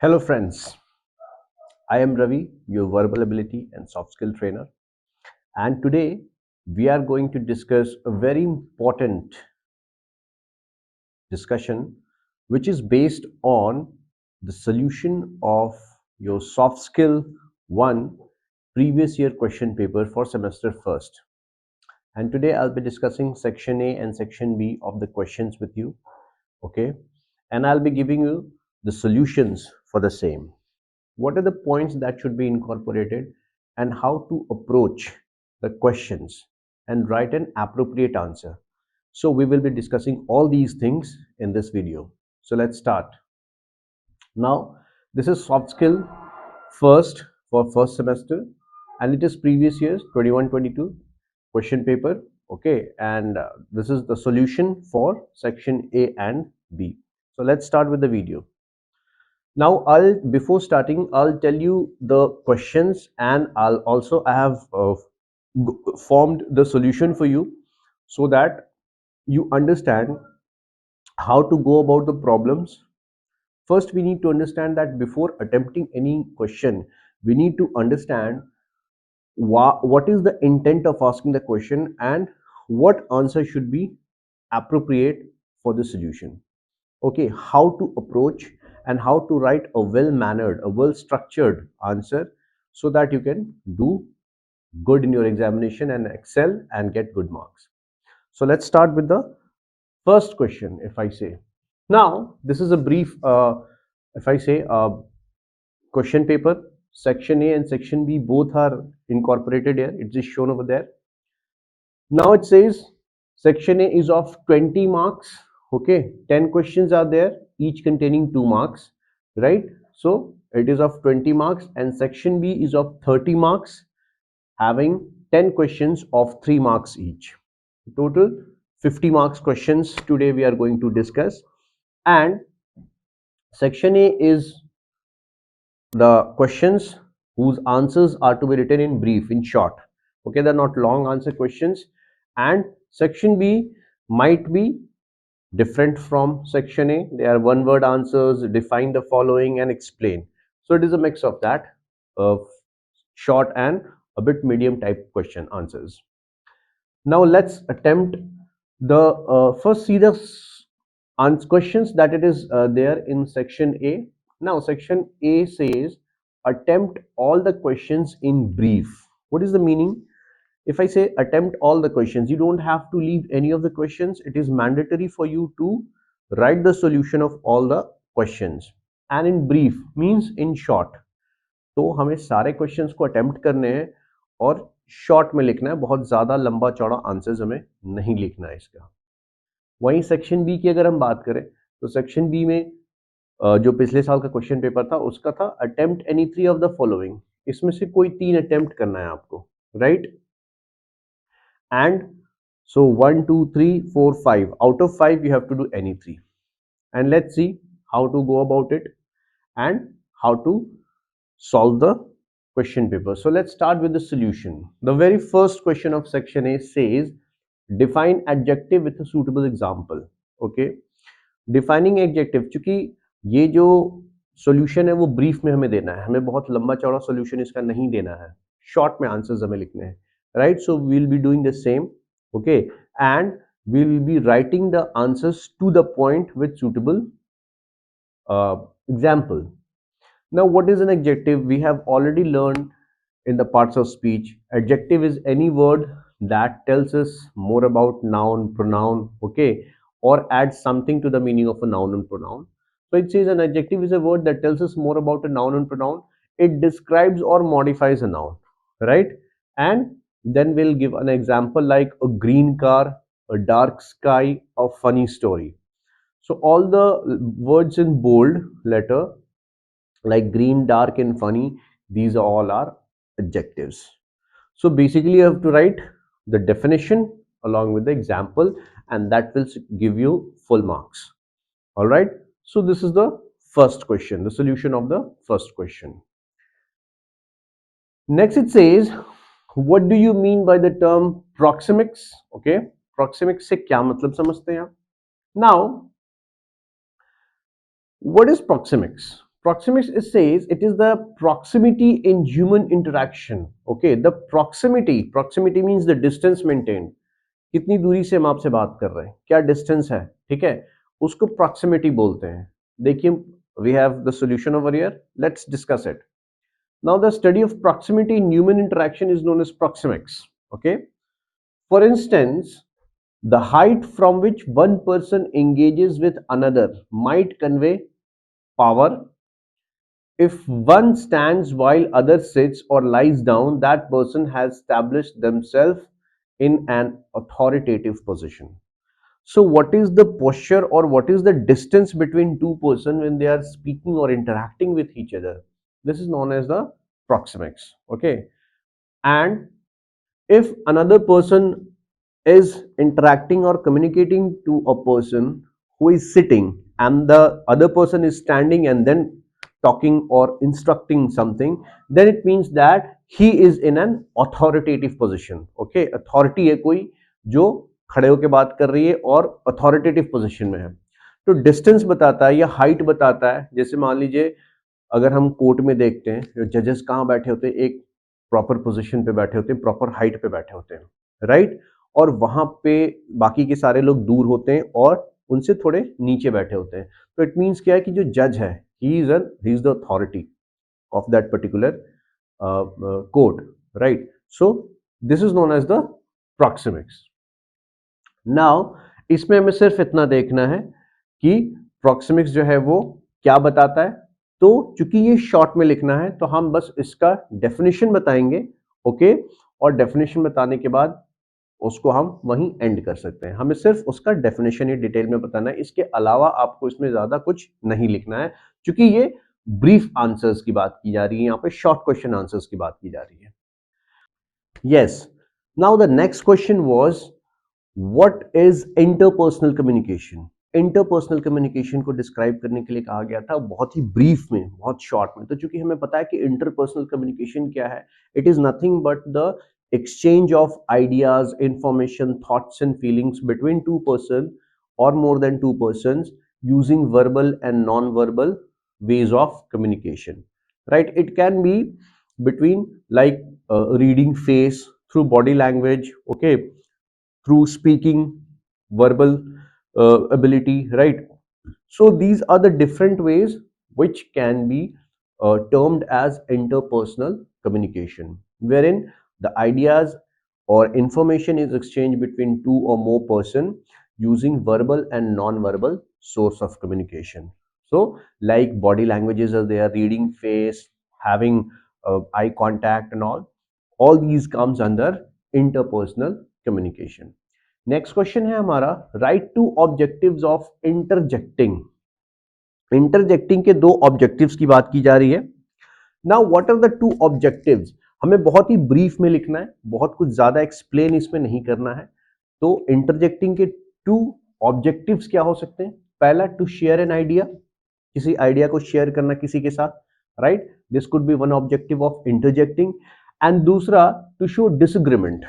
Hello, friends. I am Ravi, your verbal ability and soft skill trainer. And today we are going to discuss a very important discussion, which is based on the solution of your soft skill 1 previous year question paper for semester first. And today I'll be discussing section A and section B of the questions with you. Okay. And I'll be giving you the solutions for the same. What are the points that should be incorporated and how to approach the questions and write an appropriate answer. So we will be discussing all these things in this video. So let's start. Now this is soft skill first for first semester and it is previous years 21-22 question paper. Okay, and this is the solution for section A and B. So let's start with the video. Now before starting I'll tell you the questions and I have formed the solution for you so that you understand how to go about the problems. First we need to understand that before attempting any question we need to understand what is the intent of asking the question and what answer should be appropriate for the solution. Okay, how to approach and how to write a well mannered, a well structured answer so that you can do good in your examination and excel and get good marks. So let's start with the first question. If I say now this is a brief if I say question paper, section A and section B both are incorporated here. It is shown over there. Now it says section A is of 20 marks. Okay, 10 questions are there, each containing 2 marks, right? So it is of 20 marks, and section B is of 30 marks, having 10 questions of 3 marks each. Total 50 marks questions today we are going to discuss. And section A is the questions whose answers are to be written in brief, in short. Okay, they're not long answer questions. And section B might be different from section A. They are one word answers, define the following and explain. So it is a mix of that, short and a bit medium type question answers. Now let's attempt the first see the questions that it is there in section A. Now section A says attempt all the questions in brief. What is the meaning? If I say attempt all the questions, you don't have to leave any of the questions. It is mandatory for you to write the solution of all the questions. And in brief means in short. तो हमें सारे questions को attempt करने हैं और short में लिखना है, बहुत ज़्यादा लंबा चौड़ा आंसर्स हमें नहीं लिखना है इसका. वहीं सेक्शन बी की अगर हम बात करें तो सेक्शन बी में जो पिछले साल का क्वेश्चन पेपर था उसका था attempt any 3 of the following. इसमें से कोई 3 अटेम्प्ट करना है आपको, right? And so 1 2 3 4 5 out of 5 you have to do any 3. And let's see how to go about it and how to solve the question paper. So let's start with the solution. The very first question of section A says define adjective with a suitable example. Okay, defining adjective, चूंकि ये जो solution है वो brief में हमें देना है, हमें बहुत लंबा चौड़ा solution इसका नहीं देना है, short में answers हमें लिखने हैं, right? So we will be doing the same. Okay, and we will be writing the answers to the point with suitable example. Now what is an adjective? We have already learned in the parts of speech. Adjective is any word that tells us more about noun, pronoun, okay, or adds something to the meaning of a noun and pronoun. So it says an adjective is a word that tells us more about a noun and pronoun. It describes or modifies a noun, right? And then we'll give an example like a green car, a dark sky, a funny story. So all the words in bold letter like green, dark and funny, these all are adjectives. So basically you have to write the definition along with the example and that will give you full marks. All right. So this is the first question, the solution of the first question. Next it says, what do you mean by the term proxemics? Okay, proxemics से क्या मतलब समझते हैं आप? Now, what is proxemics? proxemics, it says it is the proximity in human interaction. Okay, the proximity means the distance maintained. कितनी दूरी से हम आपसे बात कर रहे हैं, क्या डिस्टेंस है, ठीक है, उसको प्रॉक्सिमिटी बोलते हैं. देखिए, we have the solution over here, let's discuss it. Now the study of proximity in human interaction is known as proxemics. Okay, for instance, the height from which one person engages with another might convey power. If one stands while other sits or lies down, that person has established themselves in an authoritative position. So what is the posture or what is the distance between two persons when they are speaking or interacting with each other? This is known as the proxemics. Okay, and if another person is interacting or communicating to a person who is sitting and the other person is standing and then talking or instructing something, then it means that he is in an authoritative position. Okay, authority है कोई जो खड़े होकर बात कर रही है और authoritative position में है. तो डिस्टेंस बताता है या हाइट बताता है. जैसे मान लीजिए अगर हम कोर्ट में देखते हैं जजेस कहाँ बैठे होते हैं, एक प्रॉपर पोजीशन पे बैठे होते हैं, प्रॉपर हाइट पे बैठे होते हैं, राइट, और वहां पे बाकी के सारे लोग दूर होते हैं और उनसे थोड़े नीचे बैठे होते हैं. तो इट मींस क्या है कि जो जज है, he is the authority of that particular court, right. So this is known as the proxemics. Now इसमें हमें सिर्फ इतना देखना है कि प्रॉक्सिमिक्स जो है वो क्या बताता है. तो चूंकि ये शॉर्ट में लिखना है तो हम बस इसका डेफिनेशन बताएंगे. ओके, और डेफिनेशन बताने के बाद उसको हम वहीं एंड कर सकते हैं. हमें सिर्फ उसका डेफिनेशन ही डिटेल में बताना है, इसके अलावा आपको इसमें ज्यादा कुछ नहीं लिखना है, क्योंकि ये ब्रीफ आंसर्स की बात की जा रही है, यहाँ पे शॉर्ट क्वेश्चन आंसर्स की बात की जा रही है. Yes, now the next question was what is interpersonal communication. Interpersonal communication को डिस्क्राइब करने के लिए कहा गया था बहुत ही ब्रीफ में, बहुत शॉर्ट में. तो चूंकि हमें पता है कि इंटरपर्सनल कम्युनिकेशन क्या है, it is nothing but the exchange of ideas, information, thoughts and feelings between two persons or more than two persons using verbal and non-verbal ways of communication, right. It can be between like reading face, through body language, okay, through speaking, verbal ability, right. So these are the different ways which can be termed as interpersonal communication, wherein the ideas or information is exchanged between two or more person using verbal and non-verbal source of communication. So like body languages are there, reading face, having eye contact and all these comes under interpersonal communication. Next question है हमारा, write two objectives of interjecting. Interjecting के दो objectives की बात की जा रही है. Now what are the two objectives. हमें बहुत ही ब्रीफ में लिखना है, बहुत कुछ ज्यादा एक्सप्लेन इसमें नहीं करना है. तो इंटरजेक्टिंग के टू ऑब्जेक्टिव्स क्या हो सकते हैं. पहला, टू शेयर एन आइडिया, किसी आइडिया को शेयर करना किसी के साथ, right. This could be one objective of interjecting. And दूसरा, टू शो डिसएग्रीमेंट,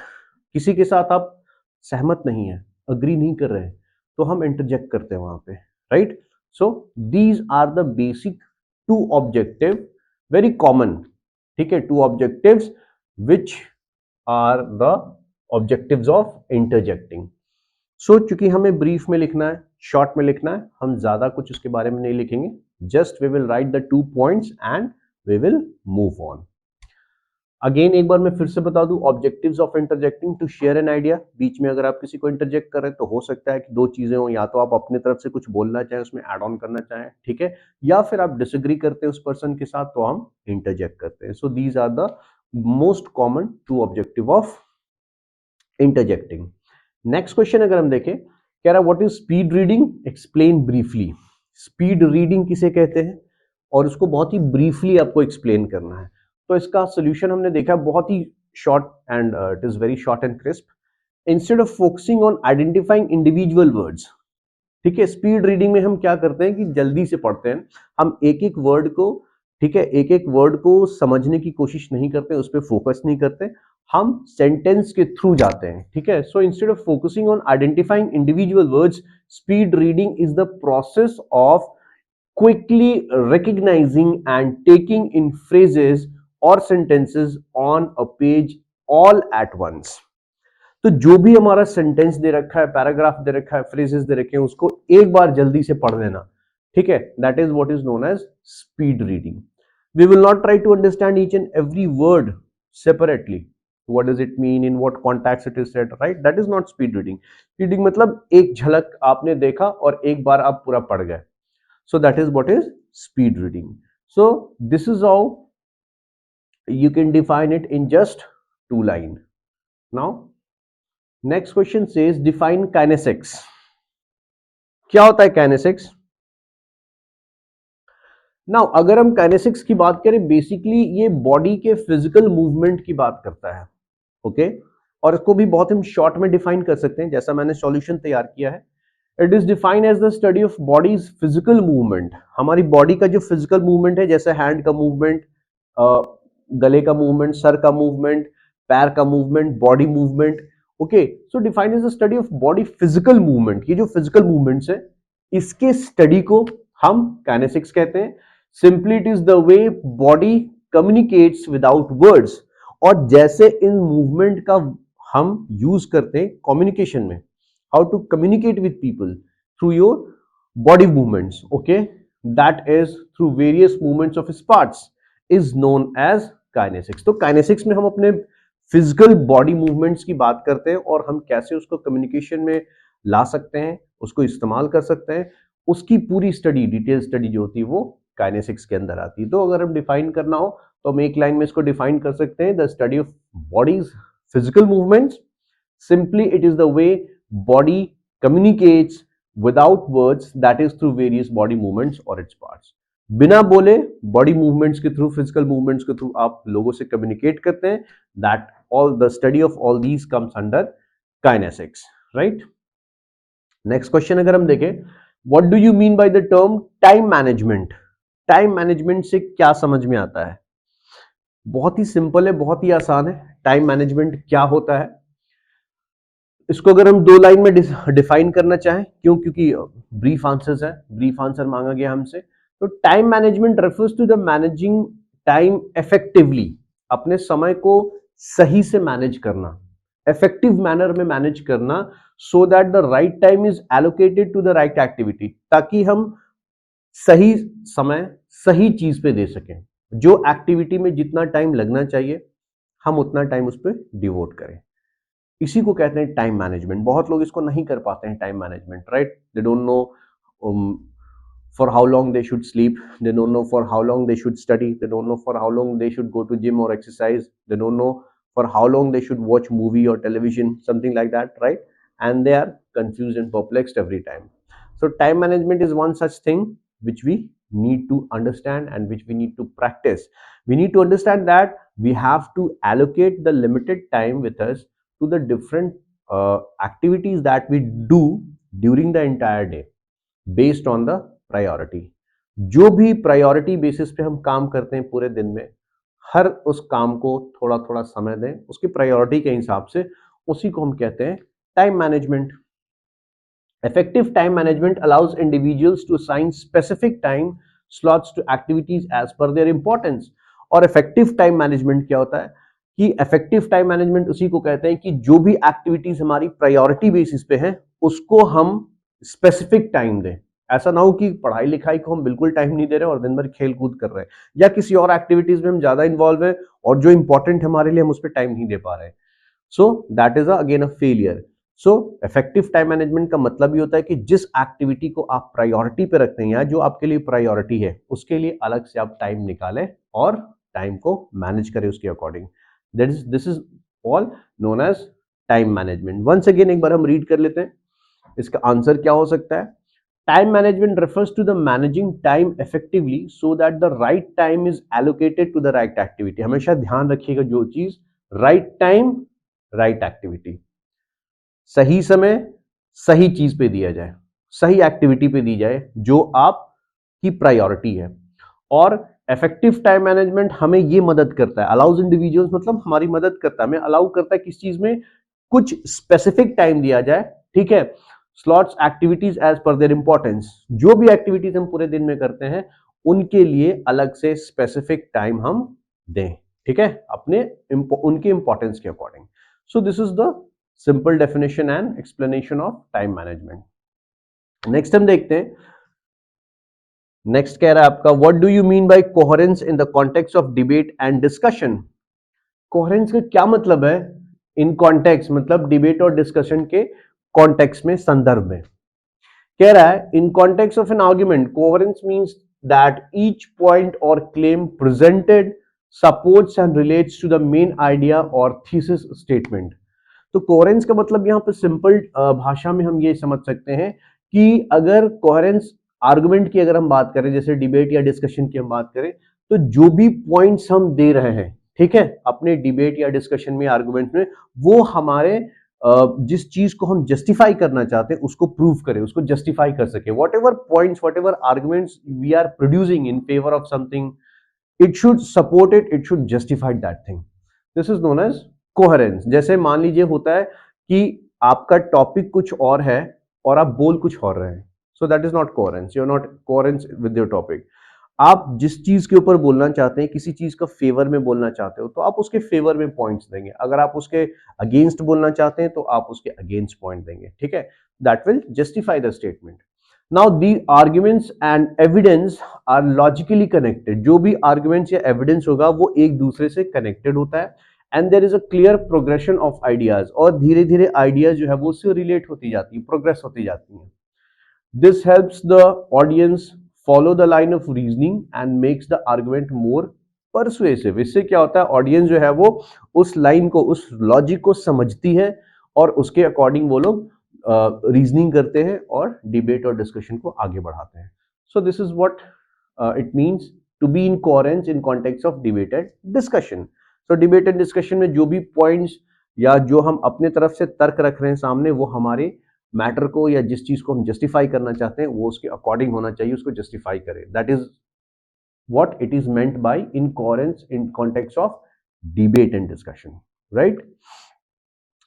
किसी के साथ आप सहमत नहीं है, अग्री नहीं कर रहे हैं, तो हम इंटरजेक्ट करते हैं वहां पे, right. So these are the basic two objective, very common, ठीक है, two objectives which are the objectives of interjecting. So चूंकि हमें ब्रीफ में लिखना है, शॉर्ट में लिखना है, हम ज्यादा कुछ उसके बारे में नहीं लिखेंगे, just we will write the 2 points and we will move on. Again एक बार मैं फिर से बता दूं, objectives of interjecting, to share an idea. बीच में अगर आप किसी को इंटरजेक्ट कर रहे हैं तो हो सकता है कि दो चीजें हो, या तो आप अपने तरफ से कुछ बोलना चाहें, उसमें ऐड ऑन करना चाहें, ठीक है, या फिर आप डिसएग्री करते हैं उस पर्सन के साथ, तो हम इंटरजेक्ट करते हैं. So these are the most common two objective of interjecting. Next question अगर हम देखें, कह रहा what is speed reading, explain briefly. Speed reading किसे कहते हैं और उसको बहुत ही ब्रीफली आपको एक्सप्लेन करना है. तो इसका सोल्यूशन हमने देखा, बहुत ही short and it is very short and crisp. Instead of focusing on identifying individual words, ठीक है, स्पीड रीडिंग में हम क्या करते हैं कि जल्दी से पढ़ते हैं, हम एक एक वर्ड को, ठीक है, एक एक वर्ड को समझने की कोशिश नहीं करते, उस पर फोकस नहीं करते, हम सेंटेंस के थ्रू जाते हैं, ठीक है. So instead of focusing on identifying individual words, speed reading is the process of quickly recognizing and taking in phrases or sentences on a page all at once. तो जो भी हमारा सेंटेंस दे रखा है, पैराग्राफ दे रखा है, फ्रेजेस दे रखे हैं, उसको एक बार जल्दी से पढ़ लेना, ठीक है, that is what is known as speed reading. We will not try to understand each and every word separately. What does it mean, in what context it is said, right? That is not speed reading. Reading मतलब एक झलक आपने देखा और एक बार आप पूरा पढ़ गए. So that is what is speed reading. So this is how you can define it in just 2 lines. Now next question says define kinesics. क्या होता है kinesics? नाउ अगर हम काइनेसिक्स की बात करें, बेसिकली ये बॉडी के फिजिकल मूवमेंट की बात करता है, ओके और इसको भी बहुत हम शॉर्ट में डिफाइन कर सकते हैं, जैसा मैंने सॉल्यूशन तैयार किया है. It is defined as the study of body's physical movement. हमारी बॉडी का जो फिजिकल मूवमेंट है, जैसे हैंड का मूवमेंट, गले का मूवमेंट, सर का मूवमेंट, पैर का movement, body movement, okay. So defined as the study of body physical movement. ये जो फिजिकल मूवमेंट्स है, इसके स्टडी को हम काइनेसिक्स कहते हैं. Simply it is the way body communicates without words. और जैसे इन मूवमेंट का हम यूज करते हैं कम्युनिकेशन में, how to communicate with people through your body movements, okay, that is through various movements of his parts is known as kinesics. तो kinesics में हम अपने फिजिकल बॉडी मूवमेंट्स की बात करते हैं और हम कैसे उसको कम्युनिकेशन में ला सकते हैं, उसको इस्तेमाल कर सकते हैं, उसकी पूरी स्टडी, डिटेल स्टडी जो होती है वो काइनेसिक्स के अंदर आती है. तो अगर हम डिफाइन करना हो तो हम एक लाइन में इसको डिफाइन कर सकते हैं, the study of body's physical movements. Simply it is the way body communicates without words, that is through various body movements और इट्स पार्ट्स. बिना बोले बॉडी मूवमेंट्स के थ्रू, फिजिकल मूवमेंट्स के थ्रू आप लोगों से कम्युनिकेट करते हैं. That all the study of all these comes under kinesics, right. Next question अगर हम देखें, what do you mean by the term time management. Time management से क्या समझ में आता है? बहुत ही सिंपल है, बहुत ही आसान है. टाइम मैनेजमेंट क्या होता है, इसको अगर हम 2 लाइन में डिफाइन करना चाहें, क्योंकि ब्रीफ आंसर्स है, ब्रीफ आंसर मांगा गया हमसे. तो time management refers to the managing time effectively. अपने समय को सही से मैनेज करना, इफेक्टिव मैनर में मैनेज करना, so that the right time is allocated to the right activity, ताकि हम सही समय सही चीज पे दे सकें. जो एक्टिविटी में जितना टाइम लगना चाहिए हम उतना टाइम उस पर डिवोट करें. इसी को कहते हैं टाइम मैनेजमेंट. बहुत लोग इसको नहीं कर पाते हैं time management, right. They don't know for how long they should sleep, they don't know for how long they should study, they don't know for how long they should go to gym और exercise, they don't know for how long they should watch movie और television, something like that, right. And they are confused and perplexed every time. So time management is one such thing which we need to understand and which we need to practice. We need to understand that we have to allocate the limited time with us to the different activities that we do during the entire day based on the priority. जो भी priority basis पे हम काम करते हैं पूरे दिन में, हर उस काम को थोड़ा थोड़ा समय दें उसकी प्रायोरिटी के हिसाब से, उसी को हम कहते हैं time management. Effective time management allows individuals to assign specific time slots to activities as per their importance. और effective time management क्या होता है कि effective time management उसी को कहते हैं कि जो भी activities हमारी priority basis पे हैं उसको हम specific time दें. ऐसा ना हो कि पढ़ाई लिखाई को हम बिल्कुल टाइम नहीं दे रहे और दिन भर खेल कूद कर रहे हैं, या किसी और एक्टिविटीज में हम ज्यादा इन्वॉल्व हैं और जो इंपॉर्टेंट हमारे लिए हम उस पर टाइम नहीं दे पा रहे हैं. So that is again a failure. So effective time management का मतलब ये होता है कि जिस एक्टिविटी को आप प्रायोरिटी पे रखते हैं या जो आपके लिए प्रायोरिटी है उसके लिए अलग से आप टाइम निकालें और टाइम को मैनेज करें उसके according. This is all known as time management. Once again एक बार हम रीड कर लेते हैं, इसका आंसर क्या हो सकता है. Time management refers to the managing time effectively so that the right time is allocated to the right activity. हमेशा ध्यान रखिएगा जो चीज right time right activity, सही समय सही चीज पे दिया जाए, सही एक्टिविटी पे दी जाए जो आपकी प्रायोरिटी है. और इफेक्टिव टाइम मैनेजमेंट हमें ये मदद करता है, अलाउज इंडिविजुअल्स मतलब हमारी मदद करता है, हमें अलाउ करता है किस चीज में कुछ स्पेसिफिक टाइम दिया जाए, ठीक है, slots activities as per their importance, जो भी एक्टिविटीज हम पूरे दिन में करते हैं उनके लिए अलग से स्पेसिफिक टाइम हम दें, ठीक है, अपने उनके इंपॉर्टेंस के according. So this is the simple definition and explanation of time management. Next हम देखते हैं, नेक्स्ट कह रहा है आपका what do you mean by coherence in the context of debate and discussion. Coherence का क्या मतलब है इन कॉन्टेक्स्ट, मतलब डिबेट और डिस्कशन के कॉन्टेक्स्ट में, संदर्भ में। कह रहा है इन context of an argument coherence means that each point और claim presented supports and relates to the main idea और थीसिस स्टेटमेंट। तो कोहेरेंस का मतलब यहाँ पे सिंपल भाषा में हम ये समझ सकते हैं कि अगर कोहेरेंस आर्गुमेंट की अगर हम बात करें, जैसे डिबेट या डिस्कशन की हम बात करें, तो जो भी पॉइंट्स हम दे रहे हैं, ठीक है, अपने डिबेट या डिस्कशन में, आर्गुमेंट में, वो हमारे जिस चीज को हम जस्टिफाई करना चाहते हैं उसको प्रूव करें, उसको जस्टिफाई कर सके। Whatever points, whatever arguments we are producing in favour of something, it should support it, it should justify that thing. This is known as coherence. जैसे मान लीजिए होता है कि आपका टॉपिक कुछ और है और आप बोल कुछ और रहे हैं, so that is not coherence. You are not coherent with your topic. आप जिस चीज के ऊपर बोलना चाहते हैं, किसी चीज का फेवर में बोलना चाहते हो, तो आप उसके फेवर में पॉइंट्स देंगे। अगर आप उसके अगेंस्ट बोलना चाहते हैं तो आप उसके अगेंस्ट पॉइंट देंगे, ठीक है, that will justify the statement. Now the arguments and evidence are logically connected. जो भी arguments या evidence होगा वो एक दूसरे से connected होता है, and there is a clear progression of ideas, और धीरे धीरे ideas जो है वो उससे relate होती जाती है, progress होती जाती है। This helps the audience follow the line of reasoning and makes the argument more persuasive. इससे क्या होता है, ऑडियंस जो है वो उस लाइन को, उस लॉजिक को समझती है और उसके अकॉर्डिंग वो लोग रीजनिंग करते हैं और डिबेट और डिस्कशन को आगे बढ़ाते हैं। So this is what it means to be in coherence in context of debate and discussion. So debate and discussion में जो भी पॉइंट्स या जो हम अपने तरफ से तर्क रख रहे हैं सामने, वो हमारे मैटर को या जिस चीज को हम जस्टिफाई करना चाहते हैं वो उसके अकॉर्डिंग होना चाहिए, उसको जस्टिफाई करे। That is what it is meant by incoherence in context of debate and discussion, right?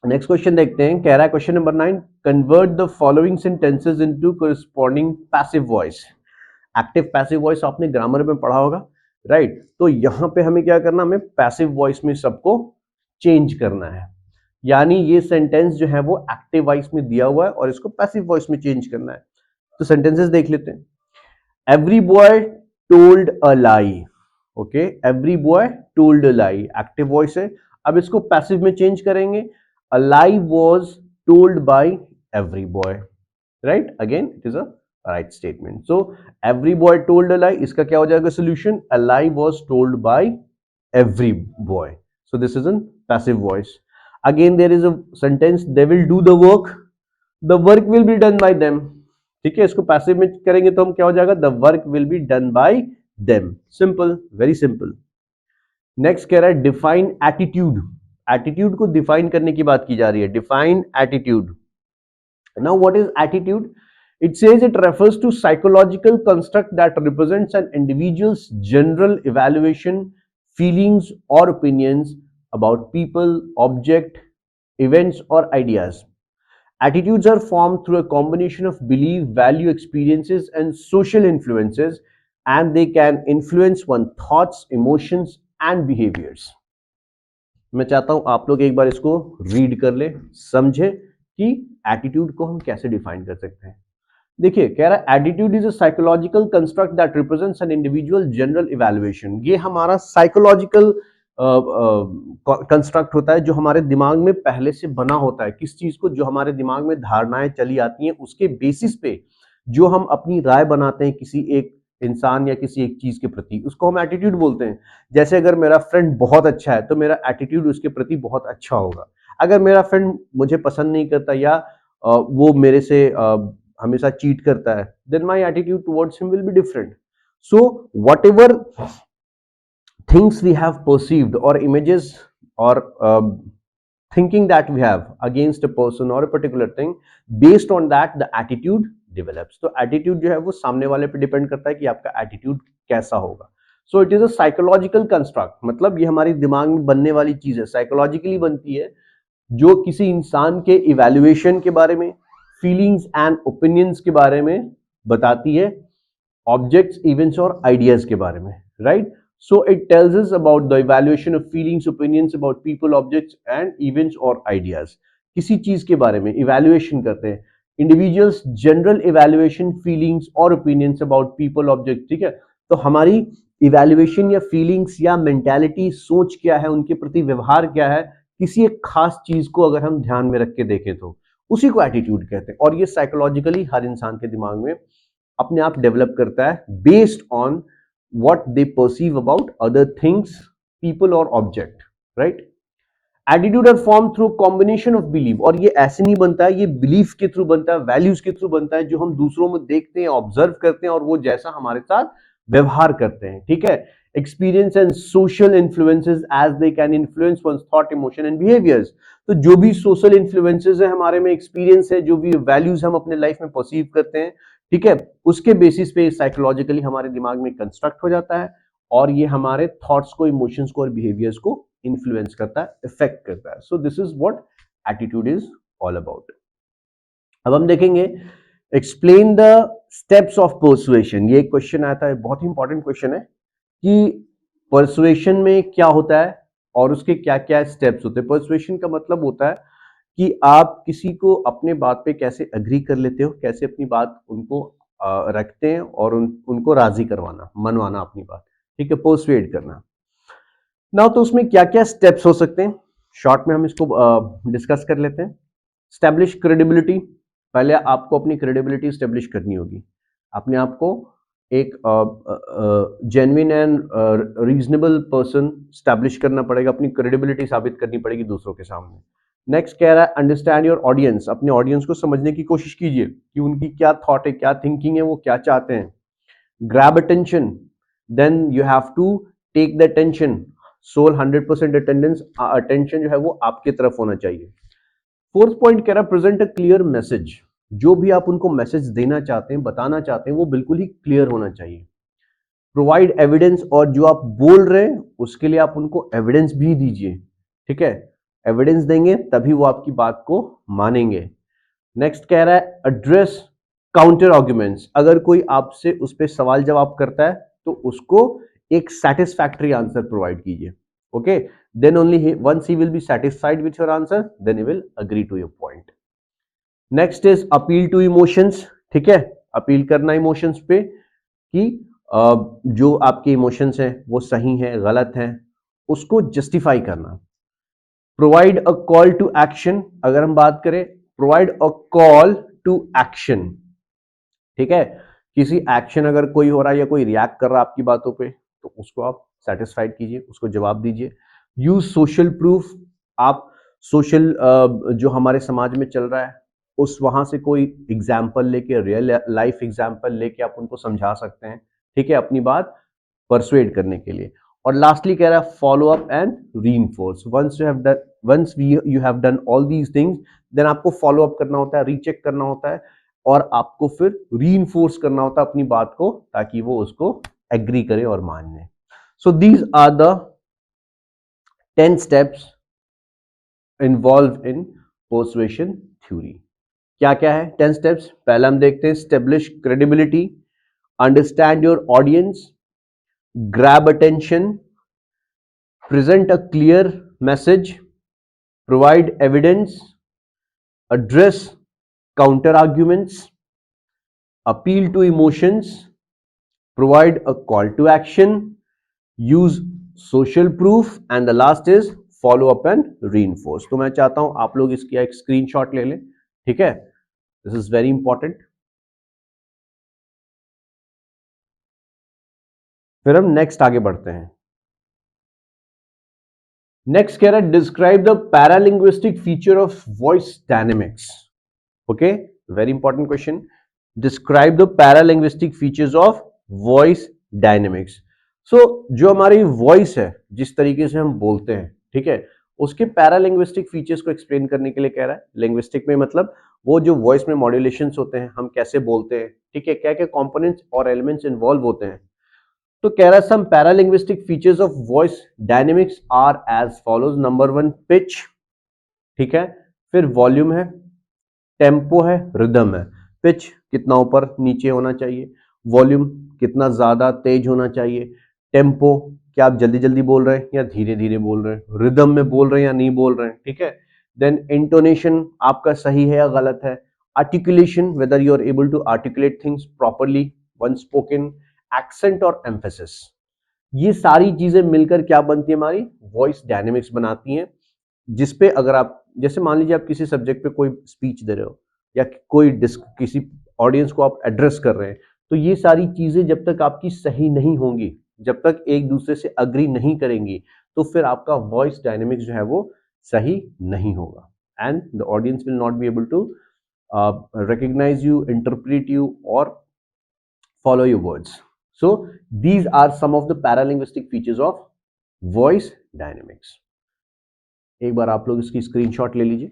Next question देखते हैं, कह रहा है question number 9, convert the following sentences into corresponding passive voice. Active passive voice आपने grammar में पढ़ा होगा, right? तो यहां पे हमें क्या करना, हमें पैसिव वॉइस में सबको चेंज करना है, यानी ये सेंटेंस जो है वो एक्टिव वॉइस में दिया हुआ है और इसको पैसिव वॉइस में चेंज करना है। तो सेंटेंसेस देख लेते हैं। एवरी बॉय टोल्ड अ लाई, ओके, एवरी बॉय टोल्ड अ लाई एक्टिव वॉइस है। अब इसको पैसिव में चेंज करेंगे, a lie was told by every boy, right? Again it is a right statement. So every boy told a lie, इसका क्या हो जाएगा solution, a lie was told by every boy. So this is in passive voice. Again there is a sentence, they will do the work, the work will be done by them. ठीक है, इसको passive में करेंगे तो हम क्या हो जाएगा, the work will be done by them. Simple, very simple. Next कह रहा है डिफाइन एटीट्यूड। एटीट्यूड को डिफाइन करने की बात की जा रही है, define attitude. Now what is attitude? It says it refers to psychological construct that represents an individual's general evaluation, feelings और opinions about people, object, events or ideas. Attitudes are formed through a combination of belief, value, experiences and social influences, and they can influence one's thoughts, emotions and behaviors. मैं चाहता हूं आप लोग एक बार इसको read कर ले, समझे कि एटीट्यूड को हम कैसे डिफाइन कर सकते हैं। देखिए कह रहा है attitude is a psychological construct that represents an individual general evaluation. ये हमारा साइकोलॉजिकल कंस्ट्रक्ट होता है जो हमारे दिमाग में पहले से बना होता है, किस चीज को, जो हमारे दिमाग में धारणाएं चली आती हैं उसके बेसिस पे जो हम अपनी राय बनाते हैं किसी एक इंसान या किसी एक चीज के प्रति, उसको हम एटीट्यूड बोलते हैं। जैसे अगर मेरा फ्रेंड बहुत अच्छा है तो मेरा एटीट्यूड उसके प्रति बहुत अच्छा होगा। अगर मेरा फ्रेंड मुझे पसंद नहीं करता या वो मेरे से हमेशा चीट करता है, then my attitude towards him will be different. So whatever things we have perceived or images or thinking that we have against a person or a particular thing, based on that the attitude develops. तो attitude जो है वो सामने वाले पे depend करता है कि आपका attitude कैसा होगा। So it is a psychological construct, मतलब ये हमारे दिमाग में बनने वाली चीज है, साइकोलॉजिकली बनती है, जो किसी इंसान के इवैल्यूएशन के बारे में, फीलिंग्स एंड ओपिनियंस के बारे में बताती है, ऑब्जेक्ट्स, इवेंट्स और आइडियाज के बारे में, right? So it tells us about the evaluation of feelings, opinions about people, objects and events और आइडियाज। किसी चीज के बारे में इवैल्यूएशन करते हैं, इंडिविजुअल्स जनरल इवैल्यूएशन, फीलिंग्स और ओपिनियंस अबाउट पीपल, ऑब्जेक्ट, ठीक है? तो हमारी इवैल्यूएशन या फीलिंग्स या मेंटालिटी, सोच क्या है, उनके प्रति व्यवहार क्या है, किसी एक खास चीज को अगर हम ध्यान में रख के देखें तो उसी को एटीट्यूड कहते हैं। और ये साइकोलॉजिकली हर इंसान के दिमाग में अपने आप डेवलप करता है based on what they perceive about other things, people और object, right? Attitude are form through combination of believe, और ये ऐसे नहीं बनता है, ये बिलीफ के थ्रू बनता है, वैल्यूज के थ्रू बनता है, जो हम दूसरों में देखते हैं, ऑब्जर्व करते हैं और वो जैसा हमारे साथ व्यवहार करते हैं, ठीक है? Experience and social influences as they can influence one's thought, emotion and behaviours. तो जो भी सोशल इन्फ्लुएंसेस है हमारे में, एक्सपीरियंस है, जो भी वैल्यूज हम अपने लाइफ में परसीव करते हैं, ठीक है, उसके बेसिस पे साइकोलॉजिकली हमारे दिमाग में कंस्ट्रक्ट हो जाता है और ये हमारे थॉट्स को, इमोशंस को और बिहेवियर्स को इन्फ्लुएंस करता है, इफेक्ट करता है। सो this is what attitude is all about. अब हम देखेंगे explain the steps of persuasion. ये एक क्वेश्चन आया था, बहुत ही इंपॉर्टेंट क्वेश्चन है कि पर्सुएशन में क्या होता है और उसके क्या क्या स्टेप्स होते हैं। पर्सुएशन का मतलब होता है कि आप किसी को अपने बात पे कैसे अग्री कर लेते हो, कैसे अपनी बात उनको रखते हैं और उनको राजी करवाना, मनवाना अपनी बात, ठीक है, पर्सुएड करना ना। तो उसमें क्या क्या स्टेप्स हो सकते हैं, शॉर्ट में हम इसको डिस्कस कर लेते हैं। स्टैब्लिश क्रेडिबिलिटी, पहले आपको अपनी क्रेडिबिलिटी स्टैब्लिश करनी होगी, अपने आप को एक genuine and reasonable person establish करना पड़ेगा, अपनी क्रेडिबिलिटी साबित करनी पड़ेगी दूसरों के सामने। नेक्स्ट कह रहा है अंडरस्टैंड योर ऑडियंस, अपने ऑडियंस को समझने की कोशिश कीजिए कि उनकी क्या थॉट है, क्या थिंकिंग है, वो क्या चाहते हैं। Grab attention, then you have to take the attention, sole 100% attention जो है वो आपकी तरफ होना चाहिए। फोर्थ पॉइंट कह रहा है प्रेजेंट अ क्लियर मैसेज, जो भी आप उनको मैसेज देना चाहते हैं, बताना चाहते हैं, वो बिल्कुल ही क्लियर होना चाहिए। प्रोवाइड एविडेंस, और जो आप बोल रहे हैं उसके लिए आप उनको एविडेंस भी दीजिए, ठीक है? एविडेंस देंगे तभी वो आपकी बात को मानेंगे। नेक्स्ट कह रहा है एड्रेस काउंटर आर्गुमेंट्स, अगर कोई आपसे उस पर सवाल जवाब करता है तो उसको एक सेटिस्फैक्टरी आंसर प्रोवाइड कीजिए, okay? Then only once he will be satisfied with your answer, then he will agree to your point. Next is appeal to emotions, ठीक है, अपील करना इमोशंस पे कि जो आपके इमोशंस हैं वो सही हैं, गलत हैं, उसको जस्टिफाई करना। Provide a call to action, अगर हम बात करें, provide a call to action, ठीक है? किसी एक्शन अगर कोई हो रहा है या कोई रिएक्ट कर रहा है आपकी बातों पे, तो उसको आप सेटिस्फाइड कीजिए, उसको जवाब दीजिए। यूज सोशल प्रूफ, आप सोशल जो हमारे समाज में चल रहा है उस वहां से कोई एग्जाम्पल लेके, रियल लाइफ एग्जाम्पल लेके आप उनको समझा सकते हैं, ठीक है, अपनी बात परसुएड करने के लिए। और लास्टली कह रहा है follow up and reinforce, once you have done all these things, then आपको फॉलो अप करना होता है, रीचेक करना होता है और आपको फिर रीइंफोर्स करना होता है अपनी बात को, ताकि वो उसको एग्री करे और मान ले। So these are the 10 steps involved in persuasion theory. क्या क्या है 10 स्टेप्स? पहला हम देखते हैं establish credibility, understand your audience, grab attention, present a clear message, provide evidence, address counter arguments, appeal to emotions, provide a call to action, use social proof, and the last is follow up and reinforce। तो मैं चाहता हूं आप लोग इसकी एक screenshot ले लें, ठीक है? This is very important. फिर हम नेक्स्ट आगे बढ़ते हैं। नेक्स्ट कह रहा है describe the paralinguistic feature of voice dynamics, okay, very important question. Describe the paralinguistic features of voice dynamics. So जो हमारी वॉइस है, जिस तरीके से हम बोलते हैं, ठीक है, उसके पैरालिंग्विस्टिक फीचर्स को एक्सप्लेन करने के लिए कह रहा है। लिंग्विस्टिक में मतलब वो जो वॉइस में मॉड्यूलेशंस होते हैं, हम कैसे बोलते हैं, ठीक है, क्या क्या कंपोनेंट्स और एलिमेंट्स इन्वॉल्व होते हैं। तो कह रहा है some paralinguistic features of voice dynamics are as follows. Number 1 pitch, ठीक है, फिर वॉल्यूम है, टेम्पो है, रिदम है, पिच कितना ऊपर नीचे होना चाहिए, वॉल्यूम कितना ज्यादा तेज होना चाहिए, टेम्पो क्या आप जल्दी जल्दी बोल रहे हैं या धीरे धीरे बोल रहे हैं, रिदम में बोल रहे हैं या नहीं बोल रहे हैं, ठीक है। देन इंटोनेशन आपका सही है या गलत है, articulation whether you are able to articulate things properly when spoken, accent और एम्फेसिस, ये सारी चीजें मिलकर क्या बनती है, हमारी वॉइस डायनेमिक्स बनाती हैं। जिसपे अगर आप जैसे मान लीजिए आप किसी सब्जेक्ट पे कोई स्पीच दे रहे हो या कोई किसी ऑडियंस को आप एड्रेस कर रहे हैं, तो ये सारी चीजें जब तक आपकी सही नहीं होंगी, जब तक एक दूसरे से अग्री नहीं करेंगी, तो फिर आपका वॉइस डायनेमिक्स जो है वो सही नहीं होगा, and the audience will not be able to recognize you, interpret you, or follow your words. So these are some of the paralinguistic features of voice dynamics. एक बार आप लोग इसकी स्क्रीनशॉट ले लीजिए।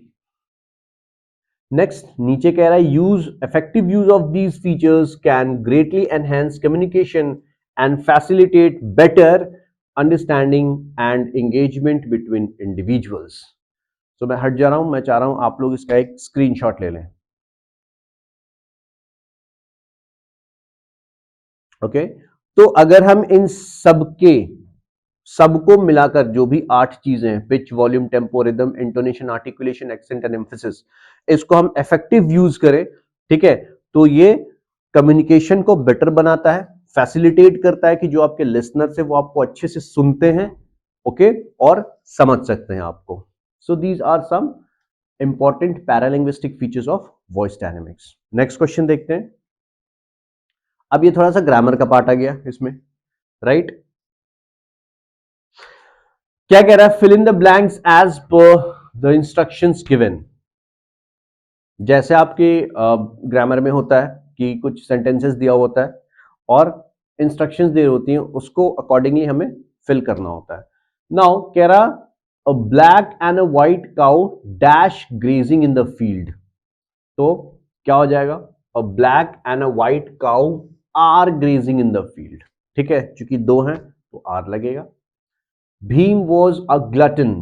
नेक्स्ट नीचे कह रहा है use effective use of these features can greatly enhance communication and facilitate better understanding and engagement between individuals. तो मैं हट जा रहा हूं, मैं चाह रहा हूं आप लोग इसका एक स्क्रीनशॉट ले लें। ओके तो अगर हम इन सबको मिलाकर जो भी 8 चीजें हैं, pitch, volume, tempo, rhythm, intonation, articulation, accent and emphasis, इसको हम इफेक्टिव यूज करें, ठीक है, तो ये कम्युनिकेशन को बेटर बनाता है, फैसिलिटेट करता है कि जो आपके लिसनर्स है वो आपको अच्छे से सुनते हैं, ओके, और समझ सकते हैं आपको। So these are some important paralinguistic features of voice dynamics. Next question देखते हैं। अब ये थोड़ा सा ग्रामर का पार्ट आ गया इसमें, राइट। क्या कह रहा है, fill in the blanks as per the instructions given. जैसे आपके ग्रामर में होता है कि कुछ सेंटेंसेस दिया होता है और इंस्ट्रक्शंस दी होती हैं, उसको अकॉर्डिंगली हमें फिल करना होता है। नाउ कह रहा a black and a white cow dash grazing in the field, तो क्या हो जाएगा, a black and a white cow are grazing in the field, ठीक है, चूंकि दो हैं तो आर लगेगा। Bhim was a glutton,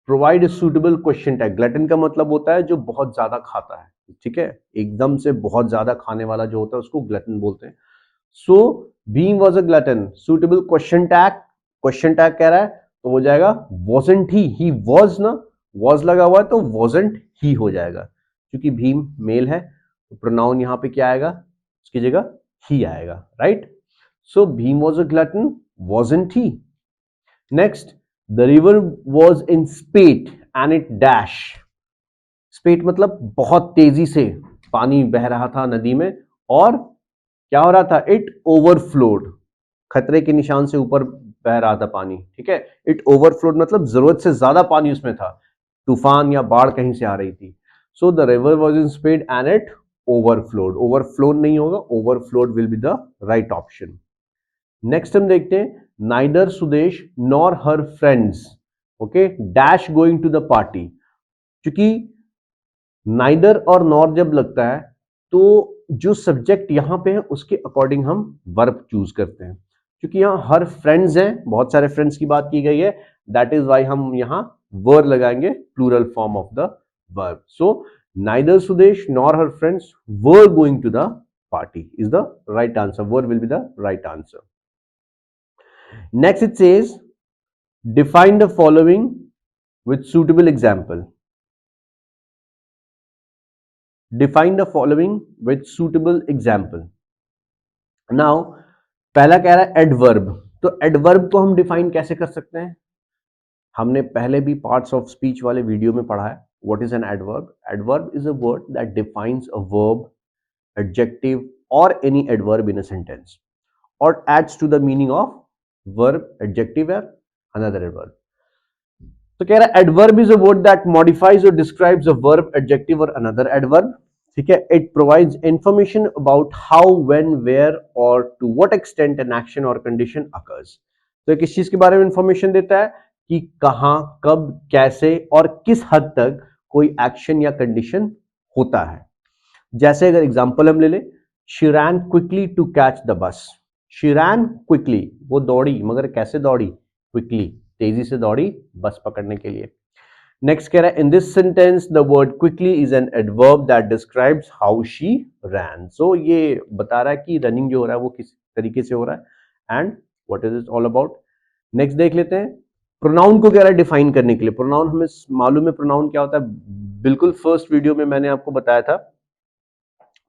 provide a suitable question tag. Glutton का मतलब होता है जो बहुत ज्यादा खाता है, ठीक है, एकदम से बहुत ज्यादा खाने वाला जो होता है उसको ग्लटन बोलते हैं। So Bhim was a glutton, suitable question tag, question tag कह रहा है तो हो जाएगा वॉजंट ही वॉज ना, वॉज लगा हुआ है तो वॉजंट ही हो जाएगा, क्योंकि भीम मेल है तो प्रोनाउन यहां पे क्या आएगा, उसकी जगह ही आएगा, right. So Bhim was a glutton, wasn't he. Next, the river was in spate and it dash, spate मतलब बहुत तेजी से पानी बह रहा था नदी में और क्या हो रहा था, इट ओवरफ्लोड, खतरे के निशान से ऊपर बह रहा था पानी, ठीक है, इट ओवरफ्लोड मतलब जरूरत से ज्यादा पानी उसमें था, तूफान या बाढ़ कहीं से आ रही थी। So the river was in spate and it overflowed, overflowed नहीं होगा, overflowed will be the right option. Next हम देखते हैं, neither Sudesh nor her friends, okay, dash going to the party. क्योंकि नाइदर और नॉर जब लगता है तो जो सब्जेक्ट यहां पे है उसके अकॉर्डिंग हम वर्ब चूज करते हैं, क्योंकि यहां हर फ्रेंड्स हैं, बहुत सारे फ्रेंड्स की बात की गई है, दैट इज वाई हम यहां वर लगाएंगे, plural form of the verb. So neither Sudesh nor her friends were going to the party is the right answer, were will be the right answer. Next it says, define the following with suitable example. Define the following with suitable example. Now, पहला कह रहा है adverb, तो adverb को हम define कैसे कर सकते हैं, हमने पहले भी पार्ट्स ऑफ स्पीच वाले वीडियो में पढ़ा है। What is an adverb, adverb is a word that defines a verb, adjective or any adverb in a sentence or adds to the meaning of verb, adjective or another adverb. तो कह रहा है adverb is a word that modifies or describes a verb, adjective or another adverb, ठीक है, it provides information about how, when, where or to what extent an action or condition occurs. तो ये किस चीज के बारे में इंफॉर्मेशन देता है कि कहां, कब, कैसे और किस हद तक कोई एक्शन या कंडीशन होता है। जैसे अगर एग्जांपल हम ले ले, she ran quickly to catch the bus, she ran quickly, वो दौड़ी मगर कैसे दौड़ी, क्विकली, तेजी से दौड़ी बस पकड़ने के लिए। नेक्स्ट कह रहा है in this sentence the word quickly is an adverb that describes how she ran. So ये बता रहा है कि रनिंग जो हो रहा है वो किस तरीके से हो रहा है and what is it all about. Next देख लेते हैं, प्रोनाउन को कह रहा है डिफाइन करने के लिए। प्रोनाउन हमें मालूम है प्रोनाउन क्या होता है, बिल्कुल फर्स्ट वीडियो में मैंने आपको बताया था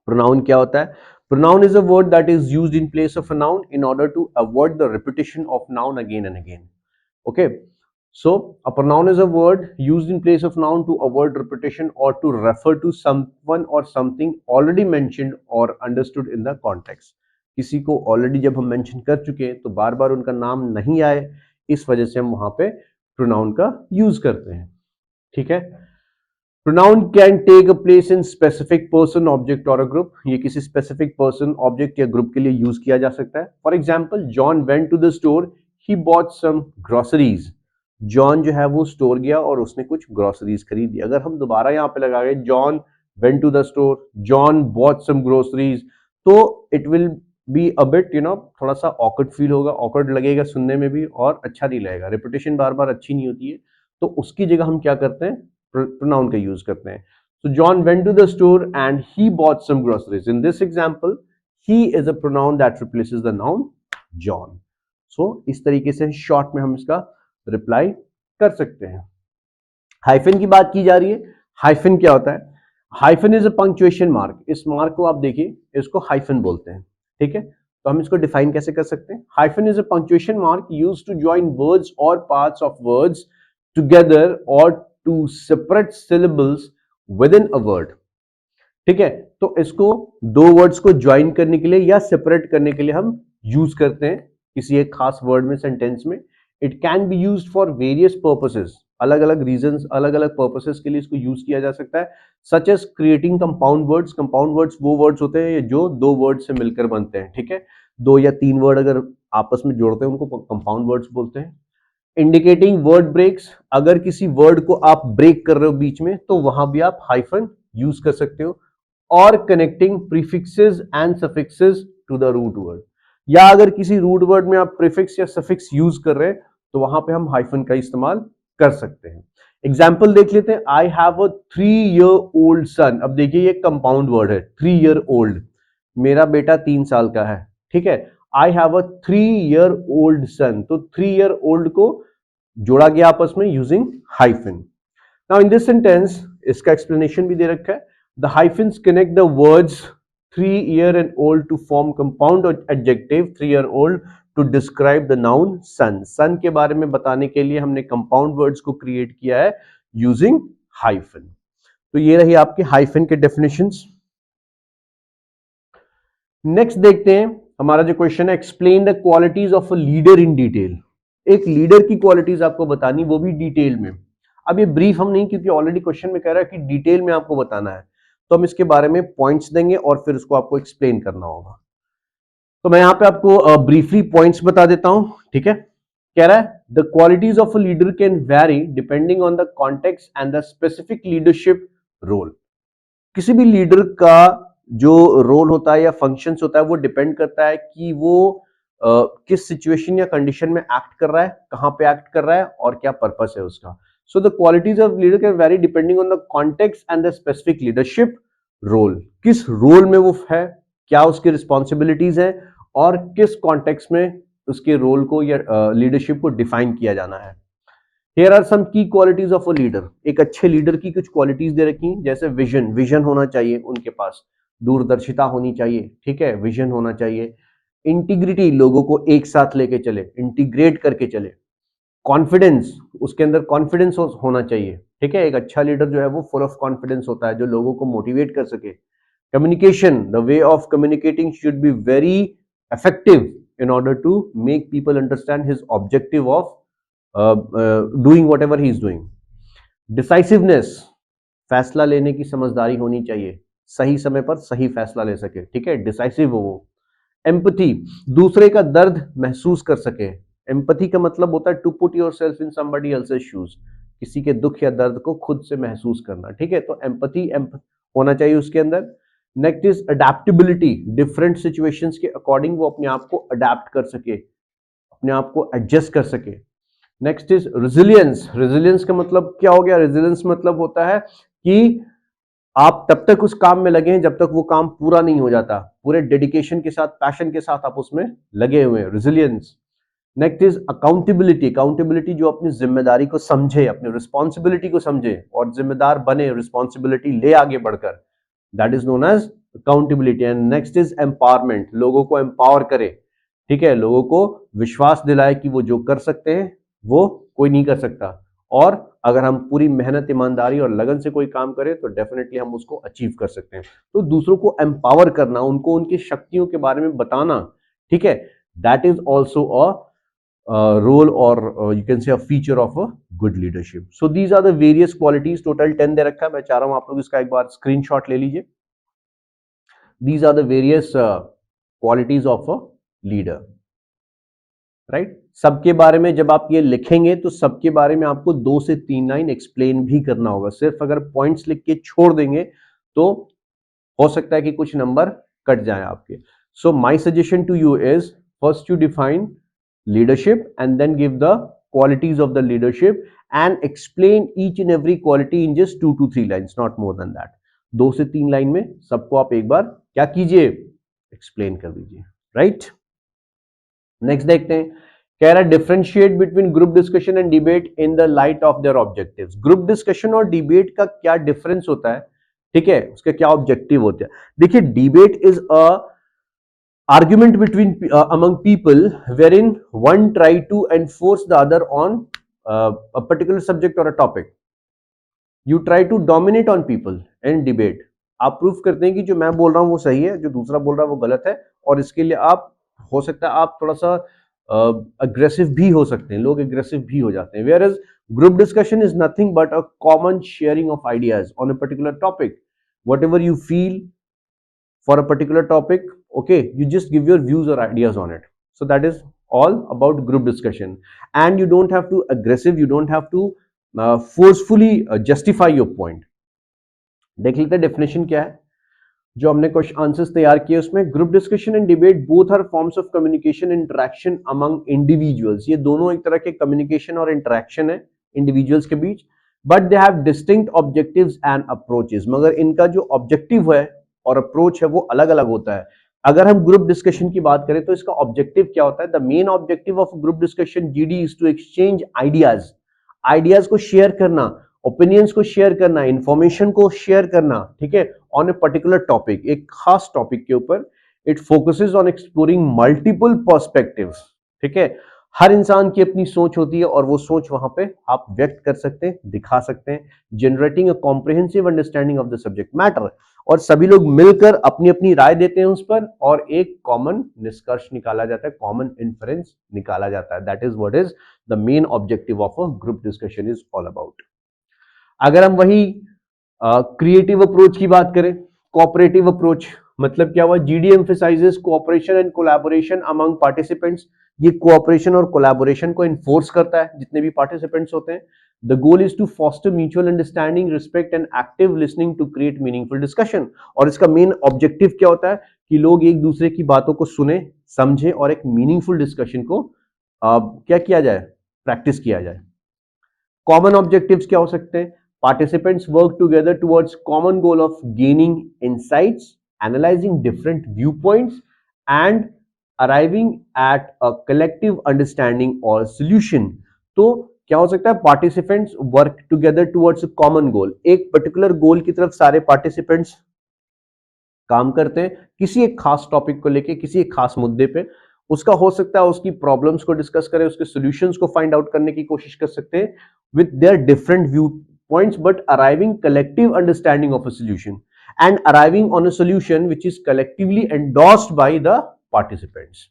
प्रोनाउन क्या होता है। Pronoun is a word that is used in place of a noun in order to avoid the repetition of noun again and again. Okay, so a pronoun is a word used in place of noun to avoid repetition or to refer to someone or something already mentioned or understood in the context। किसी को already जब हम mention कर चुके हैं तो बार बार उनका नाम नहीं आए, इस वजह से हम वहां पे प्रोनाउन का यूज करते हैं। ठीक है, pronoun can take a place in specific person object और अ ग्रुप। ये किसी स्पेसिफिक पर्सन ऑब्जेक्ट या ग्रुप के लिए यूज किया जा सकता है। For example John went to the store, he bought some groceries. John जो है वो स्टोर गया और उसने कुछ ग्रोसरीज खरीदी। अगर हम दोबारा यहाँ पे लगा गए John went to the store, John bought some groceries, तो it will be a bit थोड़ा सा ऑकवर्ड फील होगा, ऑकवर्ड लगेगा सुनने में भी और अच्छा नहीं लगेगा। रिपीटेशन बार बार अच्छी नहीं होती है, तो उसकी जगह हम क्या करते हैं, प्रोनाउन का यूज करते हैं। So John went to the store and he bought some groceries. In this example, he is a pronoun that replaces the noun John. So इस तरीके से शॉर्ट में हम इसका रिप्लाई कर सकते हैं। हाइफन की बात की जा रही है। हाइफन क्या होता है? Hyphen is a punctuation mark. इस मार्क को आप देखिए, इसको हाइफन बोलते हैं। ठीक है, तो हम इसको डिफाइन कैसे कर सकते हैं? Hyphen is a punctuation mark used to join words और पार्ट्स ऑफ वर्ड्स टुगेदर और to separate syllables within a word. ठीक है, तो इसको दो वर्ड्स को ज्वाइन करने के लिए या सेपरेट करने के लिए हम यूज करते हैं किसी एक खास वर्ड में, सेंटेंस में। It can be used for various purposes, अलग अलग रीजंस, अलग अलग पर्पसेस के लिए इसको यूज किया जा सकता है। Such as creating compound words. Compound words वो वर्ड्स होते हैं जो दो वर्ड से मिलकर बनते हैं। ठीक है, दो या तीन वर्ड अगर आपस में जोड़ते हैं उनको कंपाउंड वर्ड्स बोलते हैं। इंडिकेटिंग वर्ड ब्रेक्स, अगर किसी वर्ड को आप ब्रेक कर रहे हो बीच में तो वहां भी आप हाइफन यूज कर सकते हो। और connecting prefixes and suffixes to the root word, या अगर किसी रूट वर्ड में आप प्रीफिक्स या सफिक्स यूज कर रहे हैं तो वहां पे हम हाइफन का इस्तेमाल कर सकते हैं। एग्जाम्पल देख लेते हैं। आई हैव अ 3 year old सन। अब देखिए ये कंपाउंड वर्ड है, 3 year old, मेरा बेटा 3 साल का है। ठीक है, I have a 3 year old son, तो 3 year old को जोड़ा गया आपस में using hyphen. Now in this sentence इसका एक्सप्लेनेशन भी दे रखा है। The hyphens connect the words 3 year and old to form compound adjective 3 year old to describe the noun son। सन के बारे में बताने के लिए हमने कंपाउंड वर्ड्स को क्रिएट किया है यूजिंग हाइफन। तो ये रही आपके हाइफन के डेफिनेशंस। नेक्स्ट देखते हैं हमारा जो क्वेश्चन है, explain the qualities of a leader in detail. एक लीडर की क्वालिटीज आपको बतानी, वो भी डिटेल में। अब ये ब्रीफ हम नहीं, क्योंकि ऑलरेडी क्वेश्चन में कह रहा है कि डिटेल में आपको बताना है, तो हम इसके बारे में पॉइंट्स देंगे और फिर उसको आपको एक्सप्लेन करना होगा। तो मैं यहां पे आपको ब्रीफली पॉइंट्स बता देता हूं। ठीक है, कह रहा है the qualities of a leader can vary depending on the context and the specific leadership role. किसी भी लीडर का जो रोल होता है या फंक्शंस होता है वो डिपेंड करता है कि वो किस सिचुएशन या कंडीशन में एक्ट कर रहा है, कहां पे एक्ट कर रहा है और क्या पर्पस है उसका। So the qualities of leader can vary depending on the context and the specific leadership role. किस रोल में वो है, क्या उसकी रिस्पॉन्सिबिलिटीज है और किस कॉन्टेक्स्ट में उसके रोल को या लीडरशिप को डिफाइन किया जाना है। Here are some key qualities of a leader। एक अच्छे लीडर की कुछ क्वालिटीज दे रखी हैं, जैसे विजन, विजन होना चाहिए उनके पास, दूरदर्शिता होनी चाहिए। ठीक है, विजन होना चाहिए। इंटीग्रिटी, लोगों को एक साथ लेके चले, इंटीग्रेट करके चले। कॉन्फिडेंस, उसके अंदर कॉन्फिडेंस होना चाहिए। ठीक है, एक अच्छा लीडर जो है वो फुल ऑफ कॉन्फिडेंस होता है, जो लोगों को मोटिवेट कर सके। Communication, the way of communicating should be very effective in order to make people understand his objective of doing whatever he is doing। Decisiveness, फैसला लेने की समझदारी होनी चाहिए, सही समय पर सही फैसला ले सके। ठीक है, डिसाइसिव हो वो। एम्पथी, दूसरे का दर्द महसूस कर सके। एम्पथी का मतलब होता है to put yourself in somebody else's shoes, किसी के दुख या दर्द को खुद से महसूस करना। ठीक है, तो एम्पथी होना चाहिए उसके अंदर। Next is adaptability, different situations के अकॉर्डिंग वो अपने आप को अडेप्ट कर सके, अपने आप को एडजस्ट कर सके। Next is resilience. रेजिलियंस का मतलब क्या हो गया? रेजिलियंस मतलब होता है कि आप तब तक उस काम में लगे हैं जब तक वो काम पूरा नहीं हो जाता, पूरे डेडिकेशन के साथ, पैशन के साथ आप उसमें लगे हुए हैं, resilience. Next is accountability. Accountability जो अपनी जिम्मेदारी को समझे, अपनी रिस्पॉन्सिबिलिटी को समझे और जिम्मेदार बने, रिस्पॉन्सिबिलिटी ले आगे बढ़कर, that is known as accountability. And next is empowerment, लोगों को एम्पावर करे, ठीक है, लोगों को विश्वास दिलाए कि वो जो कर सकते हैं वो कोई नहीं कर सकता, और अगर हम पूरी मेहनत, ईमानदारी और लगन से कोई काम करें तो डेफिनेटली हम उसको अचीव कर सकते हैं। तो दूसरों को एम्पावर करना, उनको उनकी शक्तियों के बारे में बताना, ठीक है, that is also a role, or you can say a feature of a good leadership. So these are the various qualities, total 10 दे रखा है, मैं चाह रहा हूं आप लोग इसका एक बार स्क्रीनशॉट ले लीजिए। These are the various qualities of a leader, right? सबके बारे में जब आप ये लिखेंगे तो सबके बारे में आपको 2 से 3 लाइन एक्सप्लेन भी करना होगा। सिर्फ अगर पॉइंट्स लिख के छोड़ देंगे तो हो सकता है कि कुछ नंबर कट जाए आपके। So my suggestion to you is, first you define leadership and then give the qualities of the leadership and explain each and every quality in just 2 to 3 lines, not more than that। 2 से 3 line में सबको आप एक बार क्या कीजिए, explain कर दीजिए, right. Next देखते हैं, कह रहा है differentiate between group discussion and debate in the light of their objectives. Group discussion और डिबेट का क्या डिफरेंस होता है, ठीक है, उसके क्या ऑब्जेक्टिव होते हैं। देखिए, debate is a argument between among people wherein one try to enforce the other on a particular subject or a topic। you try to dominate on people in debate। आप प्रूफ करते हैं कि जो मैं बोल रहा हूं वो सही है, जो दूसरा बोल रहा है वो गलत है, और इसके लिए आप, हो सकता है आप थोड़ा सा अग्रेसिव भी हो सकते हैं, लोग अग्रेसिव भी हो जाते हैं। Whereas group discussion is nothing but a common sharing of ideas on a particular topic. Whatever you feel for a particular topic, okay, you just give your views or ideas on it। so that is all about group discussion, and you don't have to aggressive, you don't have to forcefully justify your point। देख लेते हैं definition क्या है जो हमने question answers तैयार किए उसमें। Group discussion and debate both are forms of communication interaction among individuals. ये दोनों एक तरह के कम्युनिकेशन और इंटरेक्शन है इंडिविजुअल्स के बीच, but they have distinct objectives and approaches. मगर इनका जो ऑब्जेक्टिव है और अप्रोच है वो अलग अलग होता है। अगर हम ग्रुप डिस्कशन की बात करें तो इसका ऑब्जेक्टिव क्या होता है? The main objective of group discussion GD is to exchange ideas, ideas को शेयर करना, ओपिनियंस को शेयर करना, इंफॉर्मेशन को शेयर करना, ठीक है, ऑन ए पर्टिकुलर टॉपिक, एक खास टॉपिक के ऊपर। It focuses on exploring multiple perspectives, ठीक है, हर इंसान की अपनी सोच होती है और वो सोच वहां पे आप व्यक्त कर सकते हैं, दिखा सकते हैं, generating a comprehensive understanding of the subject matter. और सभी लोग मिलकर अपनी अपनी राय देते हैं उस पर, और एक कॉमन निष्कर्ष निकाला जाता है, कॉमन इन्फरेंस निकाला जाता है। That is what is the main objective of a group discussion is all about. अगर हम वही क्रिएटिव अप्रोच की बात करें, कोऑपरेटिव अप्रोच मतलब क्या हुआ? GD emphasises cooperation and collaboration among participants. ये कोऑपरेशन और कोलैबोरेशन को एनफोर्स करता है जितने भी पार्टिसिपेंट्स होते हैं। The goal is to foster mutual understanding, respect and active listening to create meaningful discussion. और इसका मेन ऑब्जेक्टिव क्या होता है कि लोग एक दूसरे की बातों को सुने, समझे और एक मीनिंगफुल डिस्कशन को क्या किया जाए, प्रैक्टिस किया जाए। कॉमन ऑब्जेक्टिव्स क्या हो सकते हैं? Participants work together towards common goal of gaining insights, analysing different view points and arriving at a collective understanding और सोल्यूशन। तो क्या हो सकता है? Participants work together towards common goal, एक पर्टिकुलर गोल की तरफ सारे पार्टिसिपेंट्स काम करते हैं किसी एक खास टॉपिक को लेके, किसी एक खास मुद्दे पे। उसका हो सकता है उसकी प्रॉब्लम्स को डिस्कस करें, उसके सॉल्यूशंस को फाइंड आउट करने की कोशिश कर सकते हैं with their different view points, but arriving collective understanding of a solution and arriving on a solution which is collectively endorsed by the participants.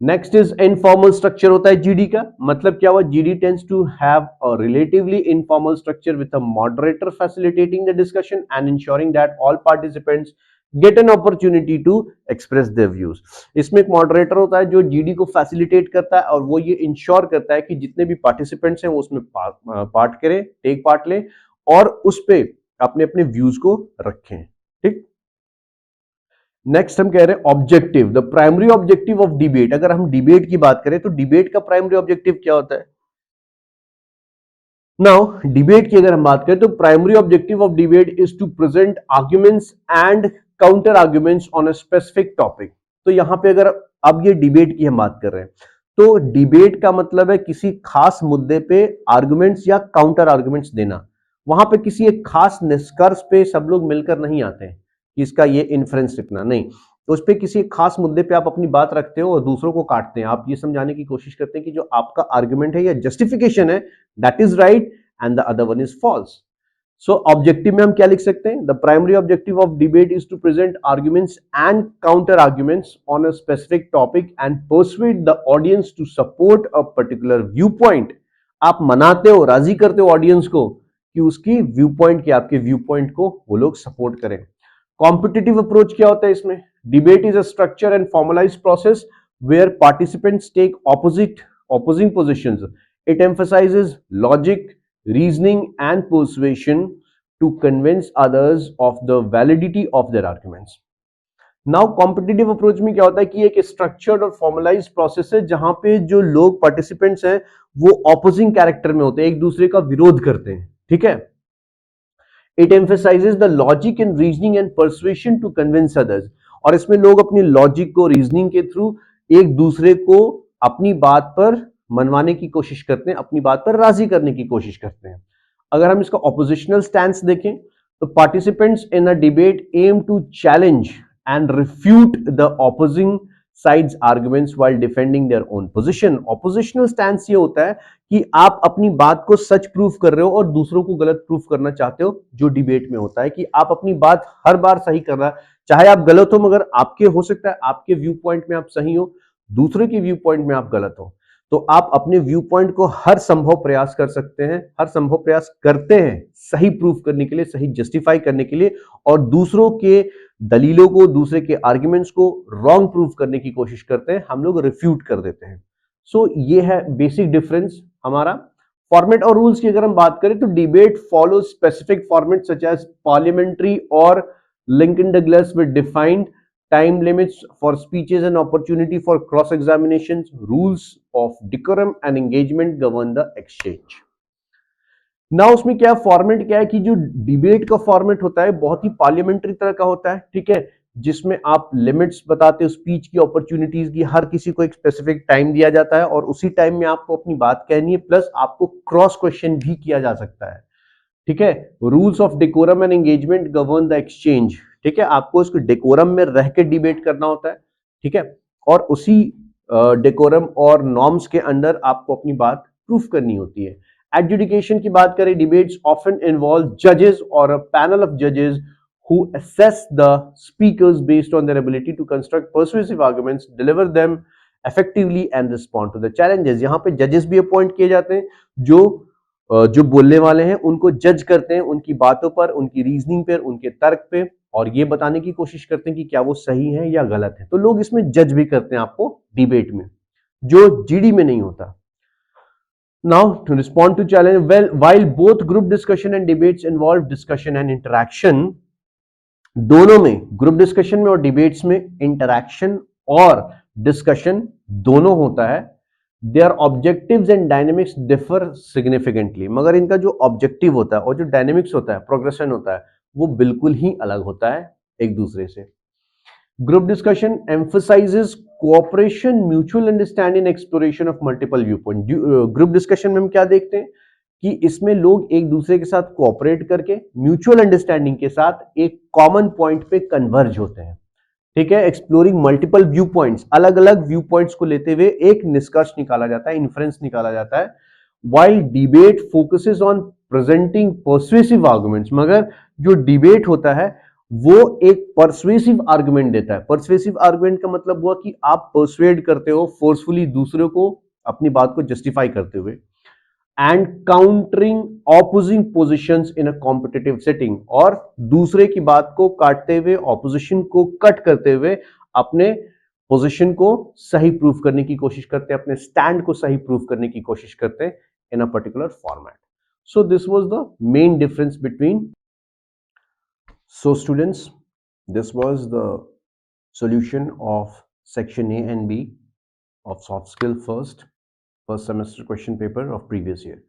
Next is informal structure होता है GD का। मतलब क्या हुआ? GD tends to have a relatively informal structure with a moderator facilitating the discussion and ensuring that all participants get an opportunity to express their views. इसमें एक moderator होता है जो जीडी को फैसिलिटेट करता है और वो ये इंश्योर करता है कि जितने भी पार्टिसिपेंट्स हैं वो उसमें पार्ट करें, टेक पार्ट लें और उस पे अपने अपने व्यूज को रखें, ठीक। नेक्स्ट हम कह रहे हैं objective, the primary objective of debate. अगर हम डिबेट की बात करें तो डिबेट का प्राइमरी ऑब्जेक्टिव क्या होता है? नाउ डिबेट की अगर हम बात करें तो primary objective of debate is to present arguments and counter arguments on a specific topic. तो यहां पे अगर अब ये डिबेट की हम बात कर रहे हैं तो डिबेट का मतलब है किसी खास मुद्दे पे आर्गुमेंट्स या काउंटर आर्गुमेंट्स देना। वहां पे किसी एक खास निष्कर्ष पे सब लोग मिलकर नहीं आते हैं कि इसका ये इन्फ्रेंस लिखना, नहीं। तो उस पे किसी एक खास मुद्दे पे आप अपनी बात रखते हो और दूसरों को काटते हैं। आप ये समझाने की कोशिश करते हैं कि जो आपका आर्गुमेंट है या जस्टिफिकेशन है that is right and the other one is false. So objective में हम क्या लिख सकते हैं? The primary objective of debate is to present arguments and counter arguments on a specific topic and persuade the audience to support a particular view point. आप मनाते हो, राजी करते हो ऑडियंस को कि उसकी व्यू पॉइंट के, आपके व्यू पॉइंट को वो लोग सपोर्ट करें। कॉम्पिटिटिव अप्रोच क्या होता है इसमें? Debate is a structure and formalised process where participants take opposing positions. It emphasizes logic, reasoning, and persuasion to convince others of the validity of their arguments. Now competitive approach में क्या होता है कि एक स्ट्रक्चर्ड और formalise process है जहां पे जो लोग पार्टिसिपेंट्स हैं वो ऑपोजिंग कैरेक्टर में होते हैं, एक दूसरे का विरोध करते हैं, ठीक है। It emphasises the logic and reasoning and persuasion to convince others. और इसमें लोग अपनी लॉजिक को, रीजनिंग के थ्रू एक दूसरे को अपनी बात पर मनवाने की कोशिश करते हैं, अपनी बात पर राजी करने की कोशिश करते हैं। अगर हम इसका ऑपोजिशनल स्टैंस देखें तो participants in a debate aim to challenge and refute the opposing sides arguments while defending their own position. Oppositional stance ये होता है कि आप अपनी बात को सच प्रूफ कर रहे हो और दूसरों को गलत प्रूफ करना चाहते हो। जो डिबेट में होता है कि आप अपनी बात हर बार सही कर रहा, चाहे आप गलत हो मगर आपके हो सकता है आपके व्यू पॉइंट में आप सही हो, दूसरे के व्यू पॉइंट में आप गलत हो। तो आप अपने व्यू पॉइंट को हर संभव प्रयास कर सकते हैं, हर संभव प्रयास करते हैं सही प्रूफ करने के लिए, सही जस्टिफाई करने के लिए, और दूसरों के दलीलों को, दूसरे के आर्ग्यूमेंट्स को रॉन्ग प्रूफ करने की कोशिश करते हैं, हम लोग रिफ्यूट कर देते हैं। सो ये है बेसिक डिफरेंस हमारा। फॉर्मेट और रूल्स की अगर हम बात करें तो debate follow specific format such as parliamentary और Lincoln Douglas with defined time limits for speeches and opportunity for cross examinations. Rules of decorum and engagement govern the exchange. ना उसमें क्या फॉर्मेट क्या है कि जो डिबेट का फॉर्मेट होता है बहुत ही पार्लियामेंट्री तरह का होता है, ठीक है, जिसमें आप लिमिट्स बताते हो स्पीच की, अपॉर्चुनिटीज की, हर किसी को एक स्पेसिफिक टाइम दिया जाता है और उसी टाइम में आपको अपनी बात कहनी है, प्लस आपको क्रॉस क्वेश्चन भी किया जा सकता है, ठीक है। Rules of decorum and engagement govern the exchange, ठीक है, आपको इसको डेकोरम में रह के डिबेट करना होता है, ठीक है, और उसी डेकोरम और नॉर्म्स के अंडर आपको अपनी बात प्रूफ करनी होती है। एडजुडिकेशन की बात करें, डिबेट्स ऑफन इन्वॉल्व जजेस और अ पैनल ऑफ जजेस who assess the speakers based on their ability to construct persuasive arguments, deliver them effectively and respond to the challenges. यहां पे जजेस भी अपॉइंट किए जाते हैं जो बोलने वाले हैं उनको जज करते हैं उनकी बातों पर, उनकी रीजनिंग पर, उनके तर्क पे, और ये बताने की कोशिश करते हैं कि क्या वो सही है या गलत है। तो लोग इसमें जज भी करते हैं आपको डिबेट में, जो जीडी में नहीं होता। Now, to respond to challenge, well, while both group discussion and debates involve discussion and interaction, दोनों में, ग्रुप डिस्कशन में और डिबेट्स में इंटरैक्शन और डिस्कशन दोनों होता है। Their objectives and dynamics differ significantly, मगर इनका जो ऑब्जेक्टिव होता है और जो डायनेमिक्स होता है, प्रोग्रेशन होता है, वो बिल्कुल ही अलग होता है एक दूसरे से। Group discussion emphasizes cooperation, mutual understanding, exploration of multiple viewpoint. Group discussion में हम क्या देखते हैं कि इसमें लोग एक दूसरे के साथ कोऑपरेट करके म्यूचुअल अंडरस्टैंडिंग के साथ एक कॉमन पॉइंट पे कन्वर्ज होते हैं, ठीक है। एक्सप्लोरिंग मल्टीपल व्यू पॉइंट्स, अलग अलग व्यू पॉइंट्स को लेते हुए एक निष्कर्ष निकाला जाता है, इन्फ्रेंस निकाला जाता है। While debate focuses on presenting persuasive arguments, मगर जो डिबेट होता है वो एक परसुएसिव आर्गुमेंट देता है। परसुएसिव आर्गुमेंट का मतलब हुआ कि आप परसुएड करते हो फोर्सफुली दूसरे को अपनी बात को जस्टिफाई करते हुए, and countering opposing positions in a competitive setting, और दूसरे की बात को काटते हुए, ऑपोजिशन को कट करते हुए अपने पोजिशन को सही प्रूफ करने की कोशिश करते हैं, अपने स्टैंड को सही प्रूफ करने की कोशिश करते हैं in a particular format. So this was the main difference between. So students, this was the solution of section A and B of soft skill first semester question paper of previous year.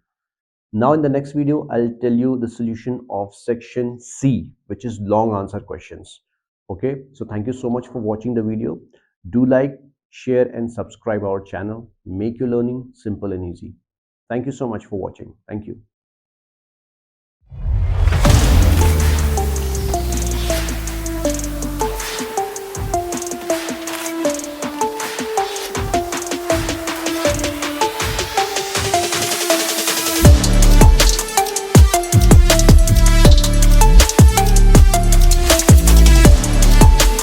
Now in the next video, I'll tell you the solution of section C, which is long answer questions. Okay, so thank you so much for watching the video. Do like, share and subscribe our channel. Make your learning simple and easy. Thank you so much for watching. Thank you.